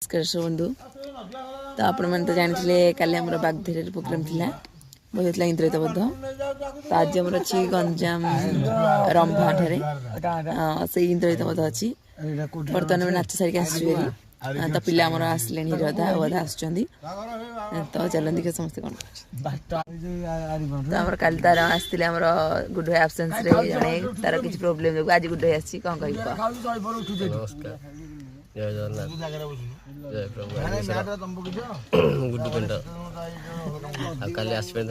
नमस्कार बंधु तो आपण मैंने तो जानी काली आम बागधेर प्रोग्राम थी बहुत होता इंद्रितबद्ध तो आज आम अच्छी गंजाम रंभा ठारे से इंद्रितबद्ध अच्छी बर्तमान में नाच सारिक आसरी तो पिला आमर आसले अधा अधा आस तो चलती के समस्त कौन तो आम काली तार आसते आम गुड भाई आबसेन्स जड़े तार किसी प्रोब्लेम जो आज गुड भाई आसी कौन कह जय जगन्नाथ जय प्रभु गुड्डू पेंटर काली आसपे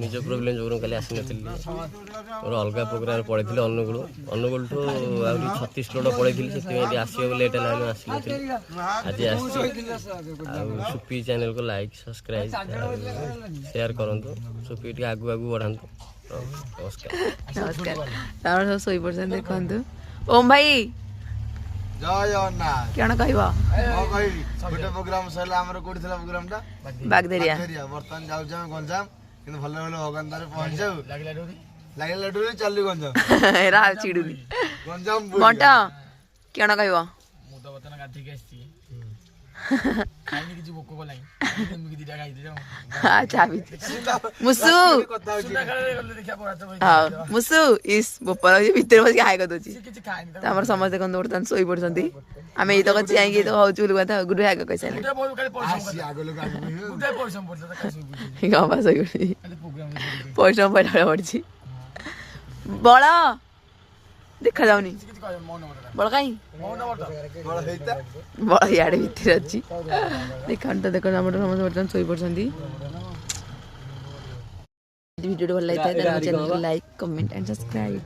निज प्रोब्लेम जो काली आसी नी मोर अलग प्रोग्राम पढ़ी अनुगुल अनुगुल ठू आ 36 किलोमीटर पढ़ी से आसवे लेट है आसनी आज सुपी चैनल को लाइक सब्सक्राइब शेयर करूँ सुपी आगू आगू बढ़ा नमस्कार नमस्कार शोई पड़े देखु ओम भाई जय जगन्नाथ क्या कहब गोटे प्रोग्राम सर कोठी प्रोग्राम टा बागधेरिया बर्तमान जाऊँ गंजाम कि भल भल भगवान तार पहुंचाऊ लगे डोरी चलू गंजाम चिड़ुली गंजाम बंट क्या कहब मुसु मुसु इस बोपर भितर बस हाई कर दूसरी समस्त देखते बर्तमान शोई पड़ते आम ये तो चाहिए तो हूँ चुल कथा गुड हाई कह सारे परिश्रम पैसा पड़ी बड़ देखा जाऊनी बड़ कहीं बड़ इे भितर अच्छी देखा तो देख समस्त बर्तमान शोई पड़ते वीडियो भल लगी है लाइक कमेंट एंड सब्सक्राइब।